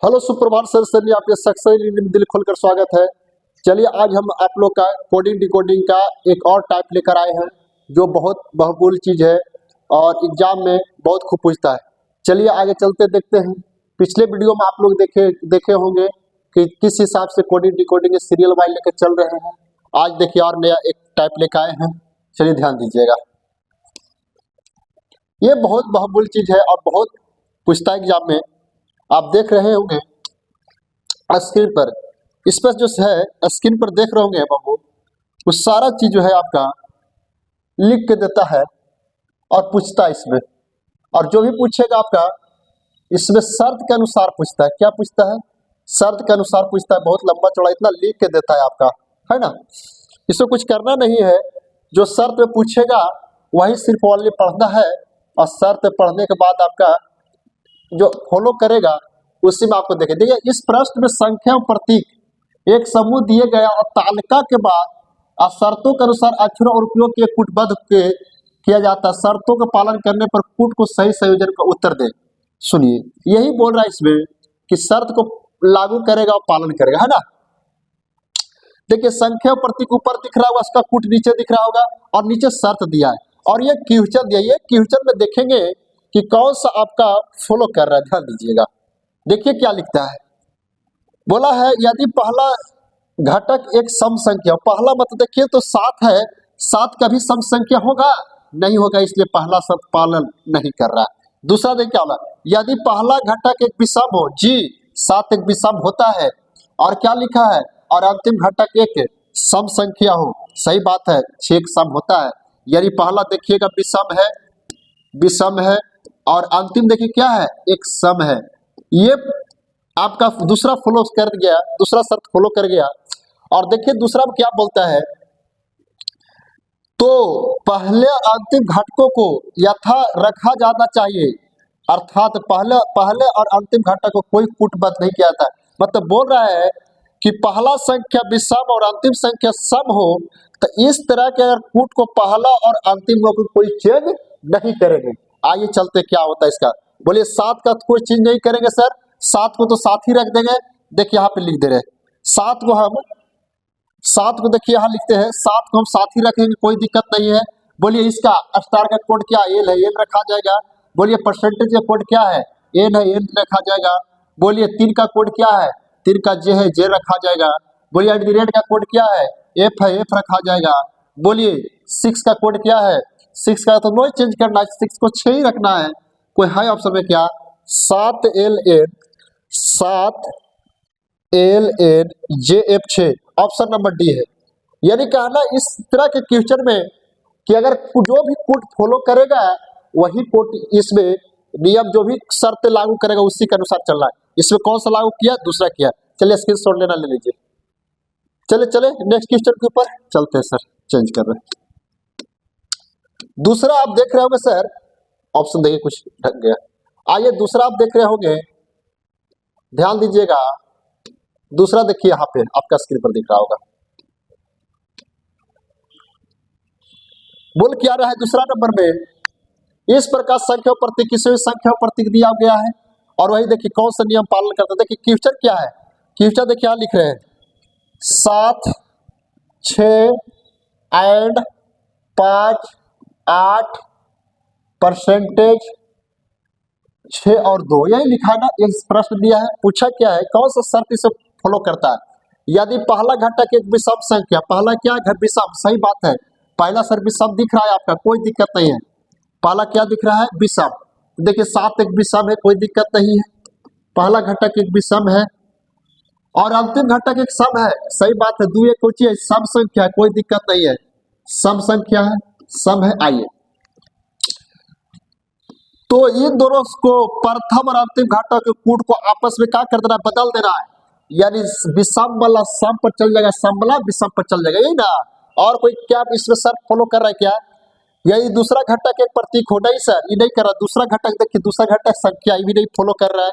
Hello सुप्रभात sir. Sir आपके success दिल खोलकर स्वागत है। चलिए आज हम आप लोग का कोडिंग डिकोडिंग का एक और टाइप लेकर आए हैं जो बहुत बहुमूल्य चीज है और एग्जाम में बहुत खूब पूछता है। चलिए आगे चलते देखते हैं। पिछले वीडियो में आप लोग देखे होंगे कि किस हिसाब से कोडिंग डिकोडिंग सीरियल वाइज लेकर चल रहे हैं। आज देखिए और नया एक टाइप लेकर आए हैं। चलिए ध्यान दीजिएगा, ये बहुत बहुमूल्य चीज है और बहुत पूछता है एग्जाम में। आप देख रहे होंगे स्क्रीन पर, इस पर जो है स्क्रीन पर देख रहे होंगे बाबू, वो सारा चीज जो है आपका लिख के देता है और पूछता है इसमें। और जो भी पूछेगा आपका इसमें शर्त के अनुसार पूछता है। क्या पूछता है? शर्त के अनुसार पूछता है। बहुत लंबा चौड़ा इतना लिख के देता है आपका, है ना। इसमें कुछ करना नहीं है, जो शर्त में पूछेगा वही सिर्फ ओनली पढ़ना है और शर्त पढ़ने के बाद आपका जो फॉलो करेगा उसी में आपको देखे। देखिए इस प्रश्न में संख्या और प्रतीक एक समूह दिए गया और तालिका के बाद शर्तों के अनुसार अक्षरों और उपयोग के कूटबद्ध के किया जाता है। शर्तों का पालन करने पर कूट को सही संयोजन का उत्तर दे। सुनिए, यही बोल रहा है इसमें कि शर्त को लागू करेगा और पालन करेगा, है ना। देखिए संख्या और प्रतीक ऊपर दिख रहा होगा, उसका कूट नीचे दिख रहा होगा और नीचे शर्त दिया है और ये क्वेश्चन दिया। ये क्वेश्चन में देखेंगे कि कौन सा आपका फॉलो कर रहा है। ध्यान दीजिएगा, देखिए क्या लिखता है। बोला है यदि पहला घटक एक सम संख्या, पहला मतलब देखिए तो 7 है, 7 कभी सम संख्या होगा नहीं होगा, इसलिए पहला शर्त पालन नहीं कर रहा है। दूसरा देखिए क्या बोला, यदि पहला घटक एक विषम हो, जी 7 एक विषम होता है। और क्या लिखा है, और अंतिम घटक एक सम संख्या हो। सही बात है, 6 एक सम होता है। यदि पहला देखिएगा विषम है और अंतिम देखिए क्या है, एक सम है। ये आपका दूसरा फॉलो कर गया, दूसरा शर्त फॉलो कर गया। और देखिए दूसरा क्या बोलता है, तो पहले अंतिम घटकों को यथा रखा जाना चाहिए। अर्थात पहले और अंतिम घटक को कोई कूटबद्ध नहीं किया जाता। मतलब बोल रहा है कि पहला संख्या विषम और अंतिम संख्या सम हो तो इस तरह के अगर कूट को पहला और अंतिम को कोई चेंज नहीं करेंगे। आइए चलते क्या होता है इसका। बोलिए 7 का कोई चीज नहीं करेंगे सर, 7 को तो 7 ही रख देंगे। देखिए यहाँ पे लिख दे रहे हैं 7 को देखिए यहाँ लिखते हैं 7 को हम 7 ही रखेंगे, कोई दिक्कत नहीं है। बोलिए इसका स्टार का कोड क्या है, एल है, एल रखा जाएगा। बोलिए परसेंटेज का कोड क्या है, एन है, एन रखा जाएगा। बोलिए 3 का कोड क्या है, 3 का जे है, जे रखा जाएगा। बोलिए @ का कोड क्या है, एफ है, एफ रखा जाएगा। बोलिए 6 का कोड क्या है, 6 का तो नो चेंज करना है, 6 को 6 ही रखना है। कोई है ऑप्शन में क्या, 7LN JF 6, option number D है। यानी कहना इस तरह के क्वेश्चन में कि अगर जो भी कोड फॉलो करेगा वही कोड इसमें नियम जो भी शर्त लागू करेगा उसी के अनुसार चलना है। इसमें कौन सा लागू किया, दूसरा किया। चलिए स्क्रीनशॉट लेना ले लीजिए। चले नेक्स्ट क्वेश्चन के ऊपर चलते हैं सर, चेंज कर रहे हैं। दूसरा आप देख रहे होंगे सर, ऑप्शन देखिए कुछ ढक गया। आइए दूसरा आप देख रहे होंगे, ध्यान दीजिएगा। दूसरा देखिए यहाँ पे आपका स्क्रीन पर दिख रहा होगा। बोल क्या रहा है दूसरा नंबर में, इस प्रकार संख्या प्रतीक किसी संख्या प्रतीक दिया गया है और वही देखिए कौन सा नियम पालन करता है। देखिए क्वेश्चन क्या है, क्वेश्चन देखिए यहाँ लिख रहे हैं 7, 6 एंड 5, 8 परसेंटेज 6 और 2, यही लिखा है ना। इस प्रश्न दिया है, पूछा क्या है, कौन सा शर्त इसे फॉलो करता है। यदि पहला घटक एक विषम संख्या, पहला क्या है, विषम। सही बात है, पहला सर विषम दिख रहा है आपका, कोई दिक्कत नहीं है। पहला क्या दिख रहा है, विषम। देखिए 7 एक विषम है, कोई दिक्कत नहीं है। पहला घटक एक विषम है और अंतिम घटक एक सम है। सही बात है, 2 एक कोई है, सम संख्या है, कोई दिक्कत नहीं है, सम संख्या है, सम है। आइए तो इन दोनों को प्रथम और अंतिम घटक के कूट को आपस में क्या कर देना, बदल देना है। यानी विषम वाला सम पर चल जाएगा, सम वाला विषम पर चल जाएगा, यही ना। और कोई क्या इसमें सर फॉलो कर रहा है क्या, यही दूसरा घटक एक प्रतीक हो, नहीं सर ये नहीं कर रहा। दूसरा घटक देखिए, दूसरा घटक संख्या, ये भी नहीं फॉलो कर रहा है।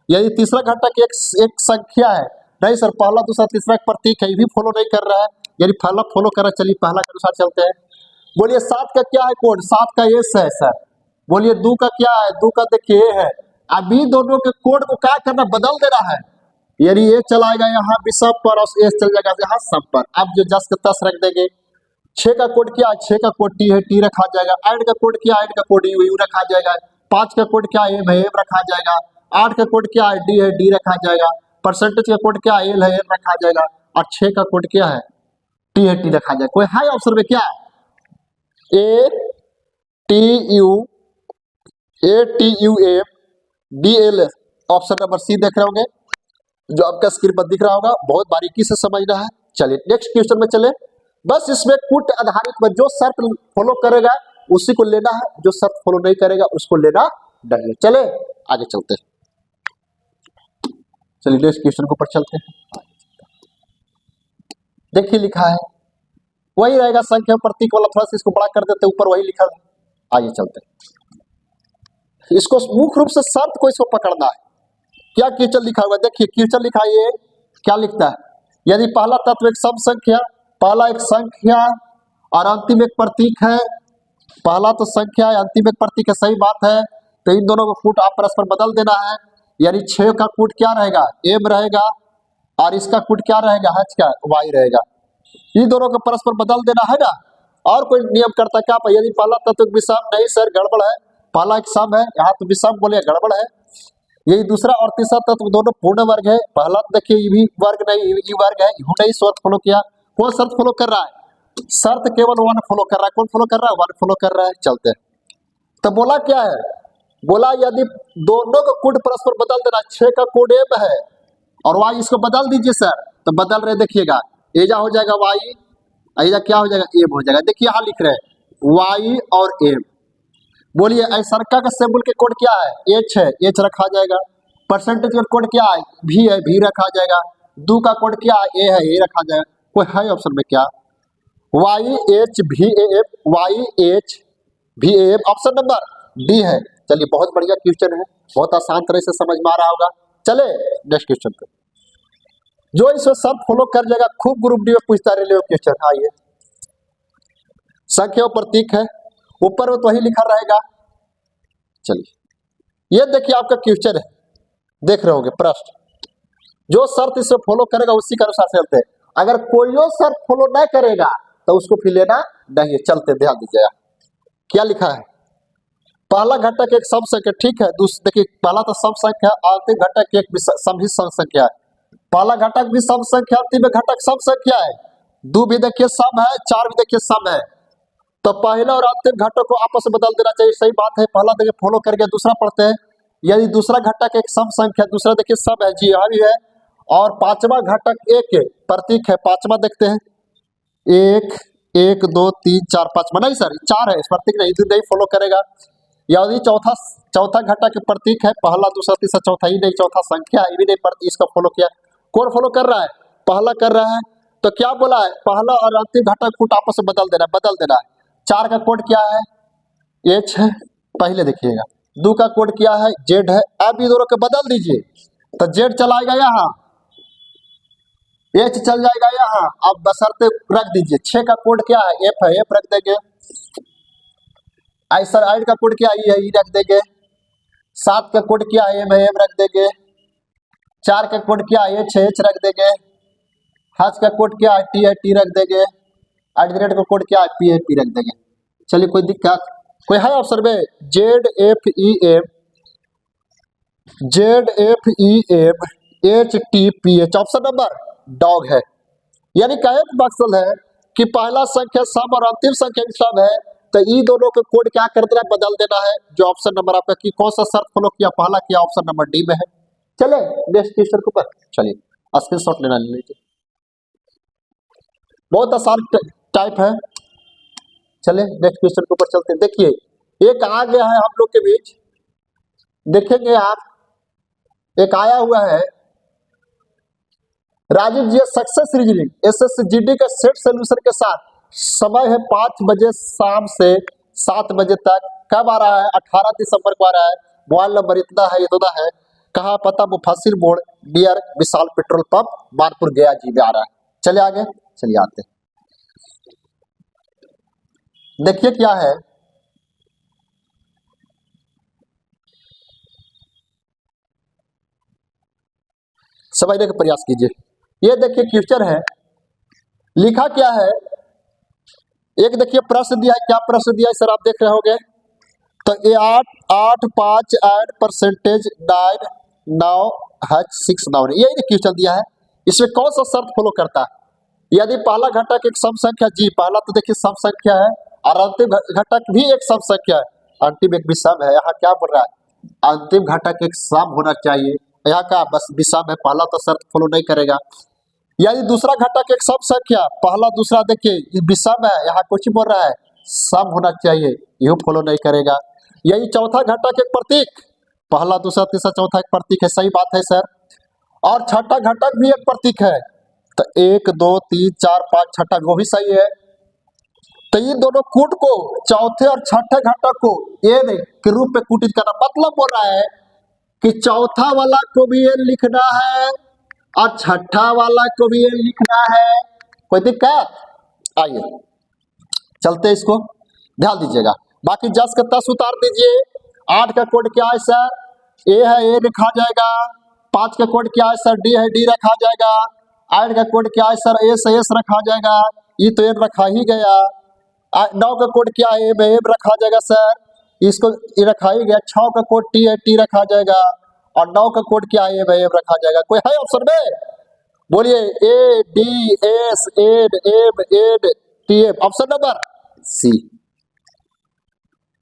यदि तीसरा घटक एक संख्या है, नहीं सर पहला दूसरा तीसरा एक प्रतीक है, ये भी फॉलो नहीं कर रहा है। यानी पहला फॉलो कर रहा है। चलिए पहला के अनुसार चलते हैं। बोलिए 7 का क्या है कोड, 7 का एस है सर। बोलिए 2 का क्या है, 2 का देखिए ए है। अभी दोनों के कोड को क्या करना, बदल देना है। यानी ये चलाएगा यहाँ विषम पर और एस चल जाएगा यहाँ सम पर। अब जो 10 का 10 रख देंगे। 6 का कोड क्या है, 6 का कोड टी है, टी रखा जाएगा। 8 का कोड क्या है, 8 का कोड यू यू रखा जाएगा। 5 का कोड क्या है, एम है, एम रखा जाएगा। 8 का कोड क्या है, डी है, डी रखा जाएगा। परसेंटेज का कोड क्या है, एल है, एल रखा जाएगा। और 6 का कोड क्या है, टी है, टी रखा जाएगा। कोई है ऑप्शन में क्या, A T U, A T U M D L, option number C देख रहे होंगे, जो आपका स्क्रीन पर दिख रहा होगा। बहुत बारीकी से समझना है। चलिए नेक्स्ट क्वेश्चन में चले। बस इसमें कुट आधारित पर जो शर्त फॉलो करेगा उसी को लेना है, जो शर्त फॉलो नहीं करेगा उसको लेना नहीं है। चले आगे चलते हैं। चलिए नेक्स्ट क्वेश्चन के ऊपर चलते हैं। देखिए लिखा है वही रहेगा, संख्या प्रतीक वाला, थोड़ा सा इसको बड़ा कर देते, ऊपर वही लिखा है। आगे चलते हैं। इसको मुख्य रूप से शर्त को इसको पकड़ना है। क्या कीचड़ लिखा हुआ है, देखिए कीचड़ लिखा है, ये क्या लिखता है, यदि पहला तत्व एक सम संख्या, पहला एक संख्या और अंतिम एक प्रतीक है। पहला तो संख्या है, अंतिम एक प्रतीक है, सही बात है। तो इन दोनों को कूट आप परस्पर बदल देना है। यानी 6 का कूट क्या रहेगा, एम रहेगा, और इसका कूट क्या रहेगा, एच का वाई रहेगा। इन दोनों को परस्पर बदल देना है ना। और कोई नियम करता क्या, यदि पहला तत्व विषम, नहीं सर गड़बड़ है, पहला एक सम है, यहाँ तो विषम बोले गड़बड़ है। यही दूसरा और तीसरा तत्व दोनों पूर्ण वर्ग है। पहला देखिए ये भी वर्ग नहीं, ये वर्ग है, यू नहीं शर्त फॉलो किया। कौन शर्त फॉलो कर रहा है, शर्त केवल वन फॉलो कर रहा है। कौन फॉलो कर रहा है, वन फॉलो कर रहा है। चलते हैं। तो बोला क्या है, बोला यदि दोनों का कोड परस्पर बदल देना, 6 का कोड एम है और वाई, इसको बदल दीजिए सर। तो बदल रहे, देखिएगा एजा हो जाएगा वाई, एजा क्या हो जाएगा, एम हो जाएगा। देखिए यहाँ लिख रहे हैं वाई और एम। बोलिए ऐसरका का सिंबल के कोड क्या है, एच है, एच रखा जाएगा। परसेंटेज का कोड क्या है, भी है, भी रखा जाएगा। दो का कोड क्या है, ए है, ए रखा जाएगा। कोई है ऑप्शन में क्या, वाई एच भी ए एम, वाई एच भी A M, option number D है। चलिए बहुत बढ़िया क्वेश्चन है, बहुत आसान तरह से समझ में आ रहा होगा। चले नेक्स्ट क्वेश्चन पे। जो इसमें सब फॉलो कर जाएगा, खूब ग्रुप डी में पूछता रहे क्वेश्चन। आइए, संख्या प्रतीक है, ऊपर में तो वही लिखा रहेगा। चलिए ये देखिए आपका क्वेश्चन है, देख रहे होंगे प्रश्न। जो शर्त इसे फॉलो करेगा उसी के अनुसार चलते हैं। अगर कोई शर्त फॉलो नहीं करेगा तो उसको फिर लेना नहीं है। चलते ध्यान दीजिएगा क्या लिखा है, पहला घटक एक सम संख्या, ठीक है। देखिए पहला तो सम संख्या, अंतिम घटक एक सम ही सम संख्या है। पहला घटक भी सम संख्या, अंतिम घटक सम संख्या है। दो भी देखिए सम है, चार भी देखिए सम है। तो पहला और अंतिम घटक को आपस में बदल देना चाहिए, सही बात है। पहला देखिए फॉलो करके दूसरा पढ़ते हैं। यदि दूसरा घटक एक सम संख्या, दूसरा देखिए सम है, जी यहाँ भी है। और पांचवा घटक एक प्रतीक है। पांचवा देखते हैं, एक, एक, दो, तीन, चार, पांचवा नहीं सर, चार है, इस प्रतीक नहीं, नहीं फॉलो करेगा। यदि चौथा घटक प्रतीक है, पहला दूसरा तीसरा चौथा ही नहीं, चौथा संख्या है, भी नहीं प्रतीक, इसका फॉलो किया। कौन फॉलो कर रहा है, पहला कर रहा है। तो क्या बोला है, पहला और अंतिम घटक कूट आपस में बदल देना है। 4 का कोड क्या है, एच है, पहले देखिएगा। 2 का कोड क्या है, जेड है। अब ये दोनों को बदल दीजिए, तो जेड चलाएगा यहाँ, एच चल जाएगा यहाँ। अब बशर्ते रख दीजिए। 6 का कोड क्या है, एफ है, एफ रख देंगे। ऐसा 8 का कोड क्या है, ई रख देंगे। 7 का कोड क्या है, एम है, एम रख देंगे। 4 का कोड क्या है, एच है, एच रख देंगे। हज का कोड क्या है, टी है, टी रख देंगे। @ का कोड क्या है, पी है, पी रख देंगे। चलिए कोई दिक्कत, कोई है ऑप्शन में, Z F E M, Z F E M, H T P H, option number dog है। यानी कहे मकसद है कि पहला संख्या सम और अंतिम संख्या सम है, तो ये दोनों के कोड क्या कर देना, बदल देना है। जो ऑप्शन नंबर आपका की कौन सा शर्त फॉलो किया, पहला किया, ऑप्शन नंबर डी में है। चले नेक्स्ट क्वेश्चन के ऊपर चलिए, स्क्रीनशॉट लेना ले लीजिए, बहुत आसान टाइप है। चले नेक्स्ट क्वेश्चन के ऊपर चलते हैं। देखिए एक आ गया है हम लोग के बीच, देखेंगे आप, एक आया हुआ है राजीव जी सक्सेस रीजनिंग SSGD का सेट सोल्यूशन के साथ। समय है 5 बजे शाम से 7 बजे तक। कब आ रहा है, 18 दिसंबर को आ रहा है। मोबाइल नंबर इतना है, इतना है। कहाँ, पता मुफस्सिल मोड़ नियर विशाल पेट्रोल पंप मानपुर गया जी में आ रहा है। चले आगे, चलिए आते हैं। देखिए क्या है, समझने का प्रयास कीजिए। ये देखिए क्वेश्चन है, लिखा क्या है, एक देखिए प्रश्न दिया है, क्या प्रश्न दिया है सर आप देख रहे होंगे। तो ये 8 5 8 परसेंटेज 9 9 6 9, यही क्वेश्चन दिया है। इसमें कौन सा शर्त फॉलो करता है? यदि पहला घटक एक सम संख्या जी, पहला तो देखिए सम संख्या है और अंतिम घटक भी एक सम संख्या है, अंतिम एक विषम है। यहाँ क्या बोल रहा है, अंतिम घटक एक सम होना चाहिए, यहाँ का बस विषम है, पहला तो शर्त फॉलो नहीं करेगा। यदि दूसरा घटक एक सम संख्या, पहला दूसरा देखिए विषम है, यहाँ कुछ बोल रहा है सम होना चाहिए, यू फॉलो नहीं करेगा। यदि चौथा घटक एक प्रतीक, पहला दूसरा तीसरा चौथा एक प्रतीक है, सही बात है सर, और छठा घटक भी एक प्रतीक है, तो 1 2 3 4 5 छठा वो भी सही है। तो ये दोनों कूट को, चौथे और छठे घटक को ए के रूप में कूटित करना, मतलब बोल रहा है कि चौथा वाला को भी ये लिखना है और छठा वाला को भी ये लिखना है। कोई दिक्कत? आइए चलते हैं, इसको ध्यान दीजिएगा। बाकी 10 का 10 उतार दीजिए। 8 का कोड क्या है सर, ए है, ए रखा जाएगा। 5 का कोड क्या है सर, डी है, डी रखा जाएगा। 8 का कोड क्या है सर, एस एस रखा जाएगा, ये तो एम रखा ही गया। 9 का कोड क्या है, एम रखा जाएगा सर, इसको ये रखा ही गया। 6 का कोड टी है, टी रखा जाएगा, और 9 का कोड क्या है, एम रखा जाएगा। कोई है ऑप्शन में? बोलिए, ए डी एस एड एम एड T M, option number C.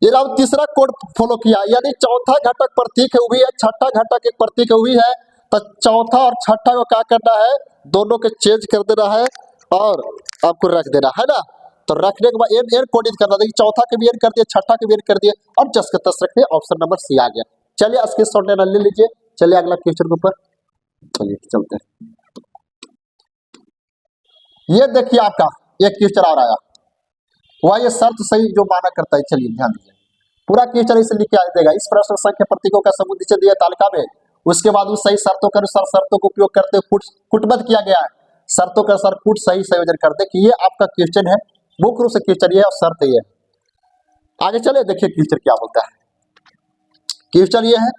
ये हम तीसरा कोड फॉलो किया, यानी चौथा घटक प्रतीक है वो भी है, छठा घटक एक प्रतीक है वो भी है, तो चौथा और छठा को क्या करना है, दोनों के चेंज कर देना है और आपको रख देना है ना। तो रखने के बाद एन एन कोडित करना, देखिए चौथा के भी एन कर दिए, छठा के भी एन कर दिए, और 10 का 10 रख दिए, ऑप्शन नंबर सी आ गया। चलिए इसके शॉर्ट लेना ले लीजिए। चलिए अगला क्वेश्चन के ऊपर चलिए चलते हैं। ये देखिए आपका एक क्वेश्चन आ रहा है, वह ये शर्त सही जो माना करता है। चलिए ध्यान दीजिए, पूरा क्वेश्चन इसे लिख के देगा। इस प्रश्न संख्या प्रतीकों का समूह नीचे दिया तालिका में, उसके बाद उस सही शर्तों के अनुसार शर्तों को उपयोग करते हुए कूटबद्ध किया गया है। शर्तों के अनुसार कूट सही संयोजन कर दे कि ये आपका क्वेश्चन है, मुख्य रूप से क्वेश्चन ये है और शर्त ये है। आगे चले देखिए क्वेश्चन क्या बोलता है। क्वेश्चन ये है,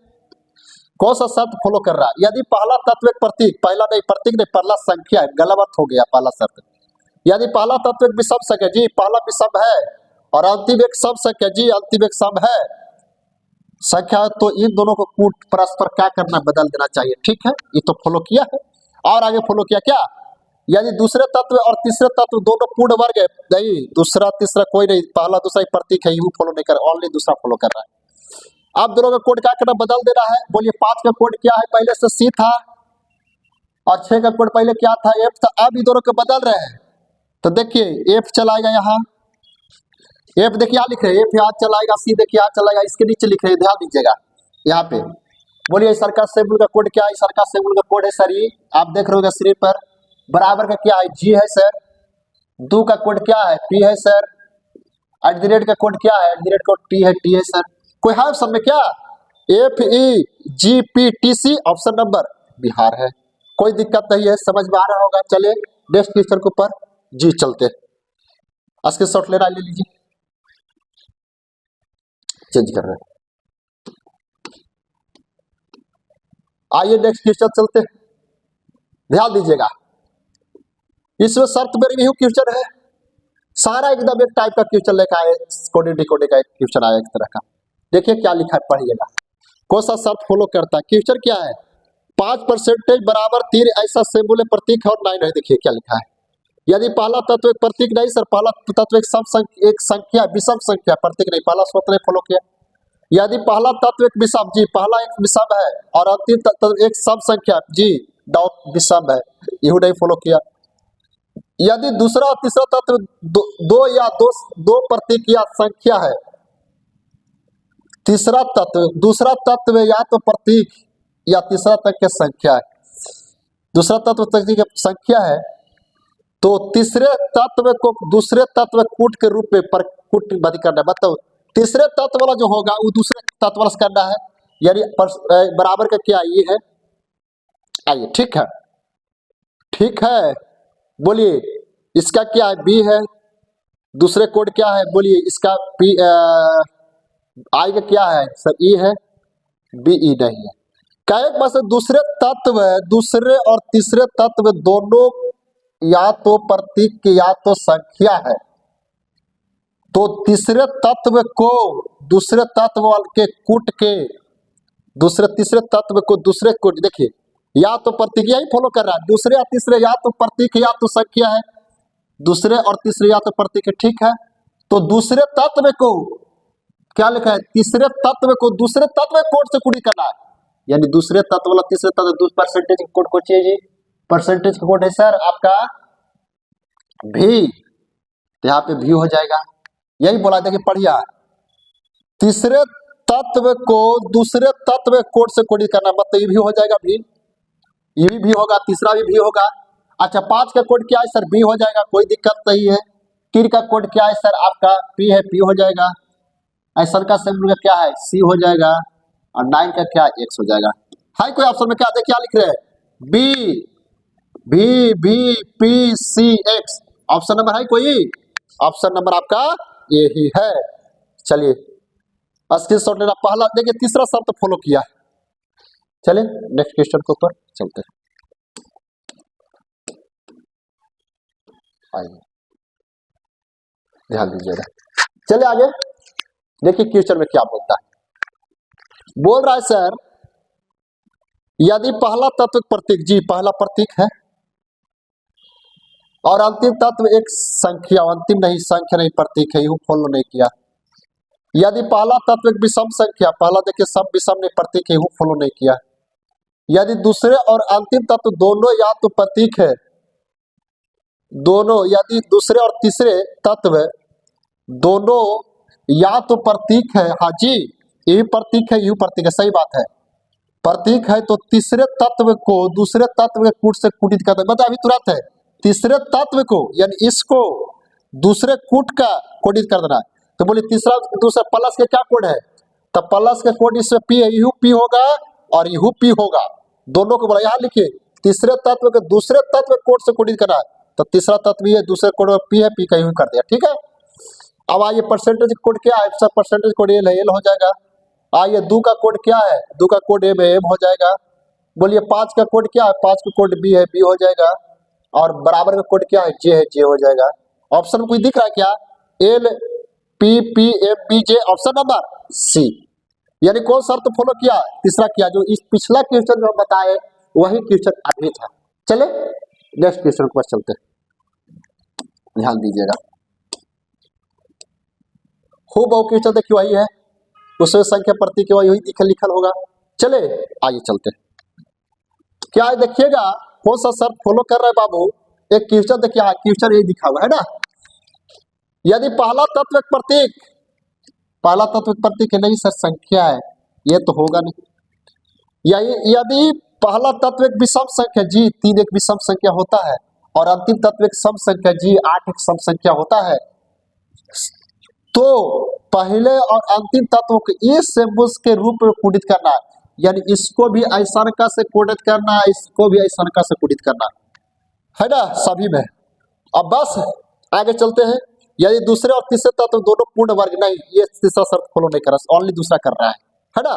कौन सा शर्त फॉलो कर रहा है। यदि पहला तत्व एक प्रतीक, पहला नहीं प्रतीक नहीं, पहला संख्या है, गलत हो गया पहला शर्त। यदि पहला तत्व एक विषम संख्या, जी पहला विषम है, और अंतिम एक सम संख्या, जी अंतिम एक सम है संख्या, तो इन दोनों को कूट परस्पर क्या करना, बदल देना चाहिए। ठीक है, ये तो फॉलो किया है। और आगे फॉलो किया क्या, यदि दूसरे तत्व और तीसरे तत्व दोनों पूर्ण वर्ग है, नहीं दूसरा तीसरा कोई नहीं, पहला दूसरा एक प्रतीक है, ये फॉलो नहीं कर, ओनली दूसरा फॉलो कर रहा है। अब दोनों का कोड क्या करना, बदल देना है। बोलिए 5 का कोड क्या है, पहले से सी था, और 6 का कोड पहले क्या था, एफ था। अब ये दोनों को बदल रहे हैं, तो देखिए एफ चलाएगा यहाँ, एफ देखिए यहाँ लिख रहे हैं, एफ यहाँ चलाएगा, सी देखिए यहाँ चलाएगा, इसके नीचे लिख रहे हैं, ध्यान दीजिएगा यहाँ पे। बोलिए सरकार सेबुल का कोड क्या है, सरकार सेबुल का कोड है सर, ये आप देख रहे हो स्क्रीन पर, बराबर का क्या है, जी है सर। 2 का कोड क्या है, पी है सर। @ का कोड क्या है, @ कोड टी है, टी है सर। कोई है ऑप्शन में क्या, F E G P T C, option number Bihar है। कोई दिक्कत नहीं है, समझ में आ रहा होगा। चलिए नेक्स्ट क्वेश्चन के ऊपर जी चलते, इसके शॉर्ट लेना ले लीजिए, चेंज कर रहे हैं। आइए नेक्स्ट क्वेश्चन चलते, ध्यान दीजिएगा। इसमें शर्त में रिव्यू क्वेश्चन है, सारा एकदम एक टाइप का क्वेश्चन लिखा है, कोडिंग डिकोडिंग का एक क्वेश्चन आया एक तरह का। देखिए क्या लिखा है, पढ़िएगा। कौन सा शर्त फॉलो करता है, क्वेश्चन क्या है, 5% बराबर 3 ऐसा सिंबल प्रतीक है और 9 है। देखिए क्या लिखा है, यदि पहला तत्व एक प्रतीक नहीं सर, पहला तत्व एक संख्या विषम संख्या, प्रतीक नहीं, पहला सूत्र फॉलो किया। यदि पहला तत्व एक विषम, जी पहला एक विषम है, और अंतिम तत्व एक सम संख्या, जी विषम है, यही नहीं फॉलो किया। यदि दूसरा और तीसरा तत्व दो या दो प्रतीक या संख्या है, तीसरा तत्व दूसरा तत्व या तो प्रतीक या तीसरा तत्व संख्या है, दूसरा तत्व संख्या है, तो तीसरे तत्व को दूसरे तत्व कूट के रूप में कूटबद्ध करना है। मतलब तीसरे तत्व वाला जो होगा वो दूसरे तत्व वाला करना है, यानी बराबर का क्या ये है। आइए ठीक है, ठीक है, बोलिए इसका क्या है, बी है। दूसरे कोड क्या है, बोलिए इसका पी आई का क्या है सर, ई है, बी ई नहीं है। क्या एक बात से दूसरे और तीसरे तत्व दोनों या तो प्रतीक या तो संख्या है, तो तीसरे तत्व को दूसरे तत्व के कूट के तीसरे तत्व को दूसरे कूट, देखिए या तो प्रतीक, यही फॉलो कर रहा है, दूसरे या तीसरे या तो प्रतीक या तो संख्या है, दूसरे और तीसरे या तो प्रतीक है, ठीक है। तो दूसरे तत्व को क्या लिखा है, तीसरे तत्व को दूसरे तत्व कोड से कुड़ी करना है, यानी दूसरे तत्व वाला तीसरे तत्व परसेंटेज कोड को चाहिए जी, परसेंटेज कोड है सर आपका भी, तो यहाँ पे भी हो जाएगा, यही बोला था कि पढ़िया तीसरे तत्व को दूसरे तत्व कोड से कोडित करना, मतलब ये भी हो जाएगा भी, ये भी होगा, तीसरा भी होगा। अच्छा 5 का कोड क्या है सर, बी हो जाएगा, कोई दिक्कत नहीं है। 3 का कोड क्या है सर आपका, पी है, पी हो जाएगा। ऐसा का सिंबल क्या है, सी हो जाएगा, और 9 का क्या एक्स हो जाएगा। हाई कोई ऑप्शन में क्या देखिए क्या लिख रहे हैं, बी भी भी P C X, option number है कोई, ऑप्शन नंबर आपका यही है। चलिए स्क्रीनशॉट लेना, पहला देखिए तीसरा शर्त फॉलो किया है। चलिए नेक्स्ट क्वेश्चन के ऊपर चलते हैं, आइए ध्यान दीजिएगा। चलिए आगे देखिए क्वेश्चन में क्या बोलता है, बोल रहा है सर यदि पहला तत्व प्रतीक, जी पहला प्रतीक है, और अंतिम तत्व एक संख्या, अंतिम नहीं संख्या नहीं प्रतीक है, यू फॉलो नहीं किया। यदि पहला तत्व एक विषम संख्या, पहला देखिए सब विषम नहीं प्रतीक है, यू फॉलो नहीं किया। यदि दूसरे और अंतिम तत्व दोनों या तो प्रतीक है, दोनों यदि दूसरे और तीसरे तत्व दोनों या तो प्रतीक है, हाँ जी ये प्रतीक है, यू प्रतीक है, सही बात है, प्रतीक है, तो तीसरे तत्व को दूसरे तत्व के कूट से कूटित करते, मतलब अभी तुरंत है, तीसरे तत्व को यानी इसको दूसरे कूट का कोडित कर देना। तो बोलिए तीसरा दूसरा प्लस के क्या कोड है, तो प्लस का कोड इसमें पी है, यू पी होगा और यू पी होगा, दोनों को बोला। यहाँ लिखिए तीसरे तत्व के दूसरे तत्व कोड से कोडित करना है, तो तीसरा तत्व ये दूसरे कोड में पी है, पी का यू कर दिया, ठीक है। अब आइए परसेंटेज कोड क्या है, सब परसेंटेज कोड एल है, एल हो जाएगा। आइए 2 का कोड क्या है, 2 का कोड एम है, एम हो जाएगा। बोलिए 5 का कोड क्या है, 5 का कोड बी है, बी हो जाएगा। और बराबर का कोड क्या है, जे है, जे हो जाएगा। ऑप्शन कोई दिख रहा है क्या, L P P M B J, option number C. यानी कौन शर्त फॉलो किया, तीसरा किया, जो इस पिछला क्वेश्चन जो बताए वही क्वेश्चन अभी था। चले नेक्स्ट क्वेश्चन के पास चलते हैं, ध्यान दीजिएगा। हो बहु क्वेश्चन देखिए वही है, उसमें संख्या प्रतीक के वही लिखल होगा। चले आइए चलते हैं, क्या है देखिएगा कौन सा शर्त फॉलो कर रहे हैं बाबू। एक क्वेश्चन देखिए, हाँ क्वेश्चन यही दिखा हुआ है ना, यदि पहला तत्व एक प्रतीक, पहला तत्व एक प्रतीक है, नहीं सर संख्या है, ये तो होगा नहीं। यदि पहला तत्व एक विषम संख्या, जी 3 एक विषम संख्या होता है, और अंतिम तत्व एक सम संख्या, जी 8 एक सम संख्या होता है, तो पहले और अंतिम तत्व को इस सिंबल्स के रूप में कोडित करना है, यानी इसको भी ऐसा से कोडित करना है, इसको भी ऐसा से कोडित करना है ना सभी में। अब बस आगे चलते हैं, यदि दूसरे और तीसरे तत्व दोनों पूर्ण वर्ग, नहीं ये तीसरा शर्त फॉलो नहीं कर रहा, ओनली दूसरा कर रहा है ना।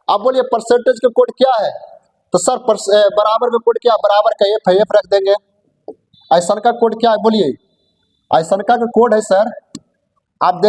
अब बोलिए परसेंटेज का कोड क्या है, तो सर बराबर में कोड क्या, बराबर का एफ है, एफ रख देंगे। ऐसा का कोड क्या है, बोलिए ऐसा का कोड है सर, आप देख